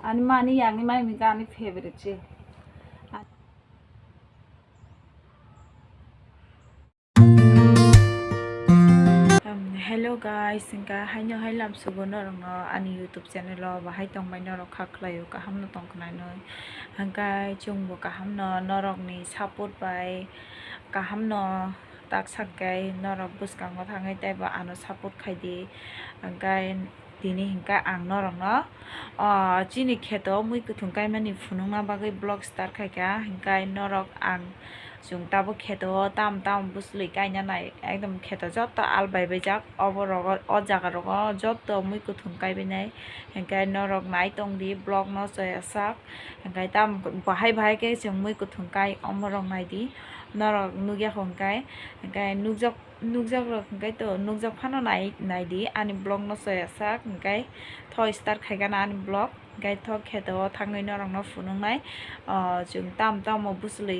आणि मानी यांनी माय मी गाणी फेवरेटचे Hello guys, singka haino hailam sugono rong ani YouTube channel lo bahai tong mai norok khaklayo kaham no tong knai noi hangkai chungbo kaham no norok ni support bai kaham no tak sakai norok buskango thangai tai ba ano support khaidi hangkai dini hingka ang norok no chini kheto mui kuthungkai mani phunungna bagai blog start khaika hingkai norok ang chúng ta bốc kheto tam busli kaina nai ekdom kheto jotto albai bejak oborogo o jaga rogo jotto mui kuthum kai benai hengkai norok nai tongdi blog no soyasak hengkai tam bahai ke chung mui kuthum kai omorok nai di norok nugya hongkai hengkai nugjak rok hengkai to nugjak phano nai di ani blog no soyasak hengkai thoi start khaiga na ani blog gai thok kheto thangai norok no phunungnai chung tam mo busli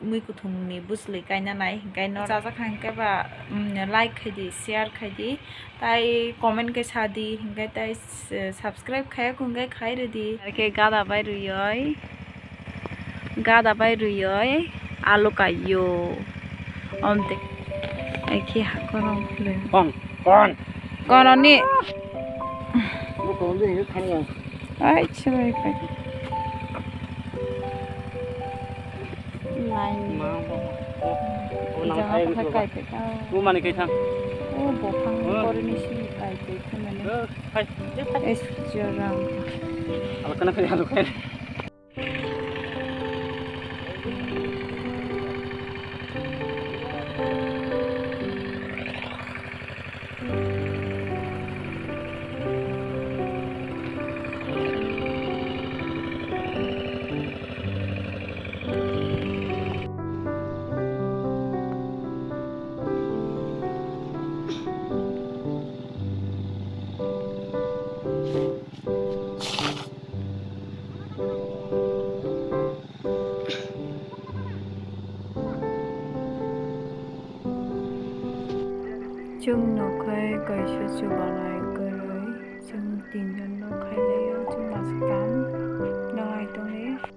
mui kuthumni busli kaina nai gai no jaja khangke ba like khaidi share khaidi tai comment ke sadi gai tai subscribe khaya kungai khai redi ke gada bai ruyoi alu kayo onte ai ki hakorong le kon oni ai chơi phải này jangan pakai kayak itu Gue mana kayak sang? oh bukan koordinasi kayak itu mana es jarang Kalau kena kayak lu kayak chung nó khai cái số số bảo lại cái rồi chung tiền cho nó khai lấy chung là cám nó lại tông đấy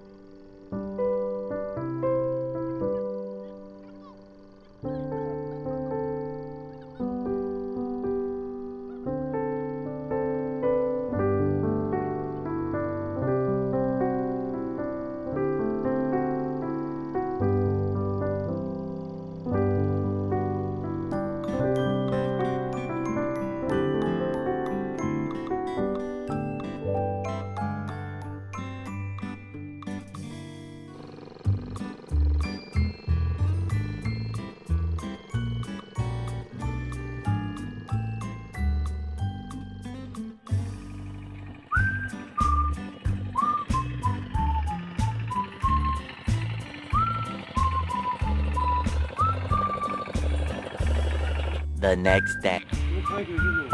The next day.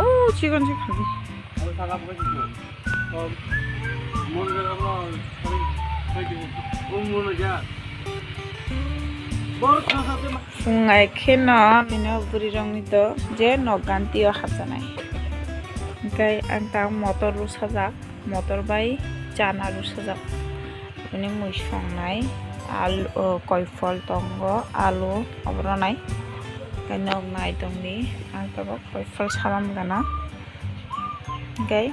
oh chicken fungai kena mina buri rong ni to je no ganti o hasanai kai ang ta motor ru sajak motor bai chana ru sajak ini mui songnai alu koi fol tongo alu obronai kai nog nai tongni ang ta koi fol salam gana kai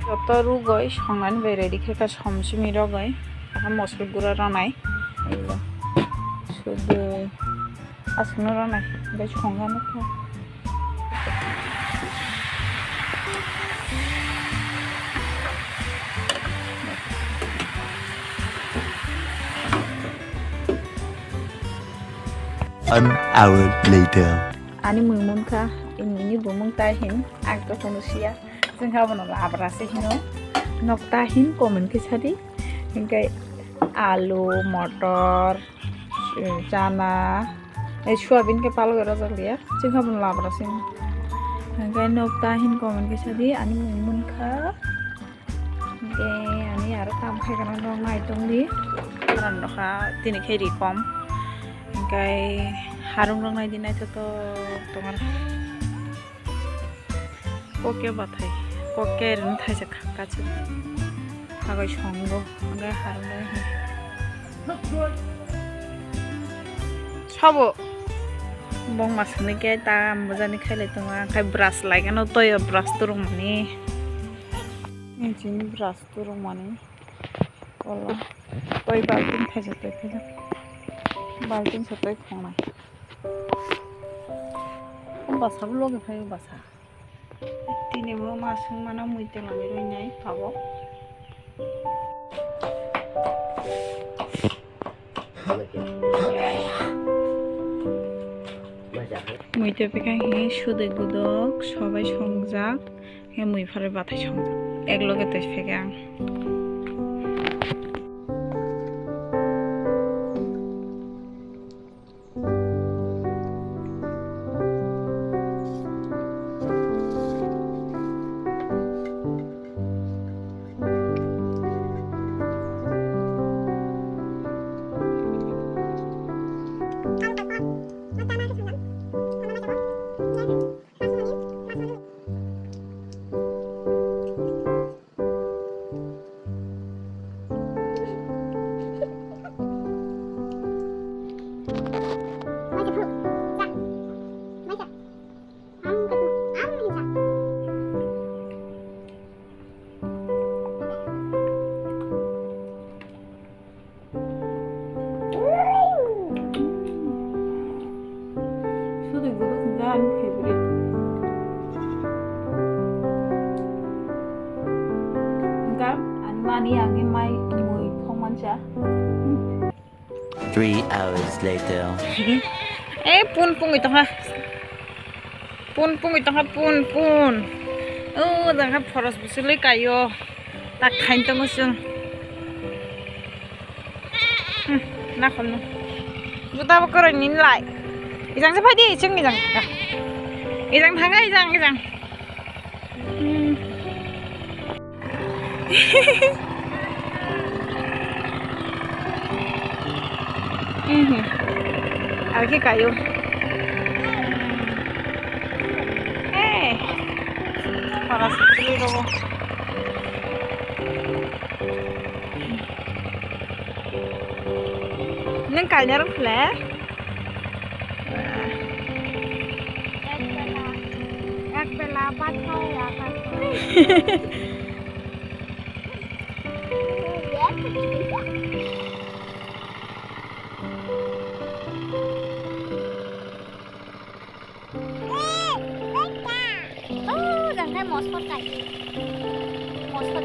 Joto rugoi songan ready kheka somsimi rogoi aha mosol gura ranai sudu asukno ranai oमफ्राय संगानो An hour later. Ani mungmunka ini bumung tahin agto konusia जोंहा बनो लाब्रासे हिनो नक्ता हिन कमन के सादी इनके आलू मटर चना सोयाबीन के पालो गरा जलिया जोंहा बनो लाब्रासे इनके नक्ता हिन कमन के सादी आनी मुनखा इनके आनी आरो काम खायगाना दं माइ दंदि रनदखा दिनै खेरि कम इनके हारुं रंनाय दिनाय तो तोमार कोके बाथाय कोके रन थाइसे खाकाச்சு हागै संगो ओंगाय हारुंनाय सबो बं मासने के ताम मोजानि खायलाय दङ आंखाय ब्रास लायगानो तय ब्रास तुरुं माने इजिन ब्रास तुरुं माने कला तय बाल्टिं थाइसे तय फैला बाल्टिं से तय खंनाय बासाबो लगे फाय बासा दिनैबो मासुं माना मैते लांबाय रोयनाय भाबाव मैते पेखाय हि सुदै गुदक सबाय संजाक हे मैफारे बाथाय संजाक एक लगे तय फेगे आं Ani angin mai mui phong mancha 3 hours later. pun itu ha pun itu ha pun jangan poros busuli kayo tak kain tong usung na kono juta bakor nin lai ijang sa phadi chung ijang thanga ijang Aquí cayó. Para subir luego. Neng kayaknya refleks. Ek bela patau ya kan. Jangan mosfot kayak mosfot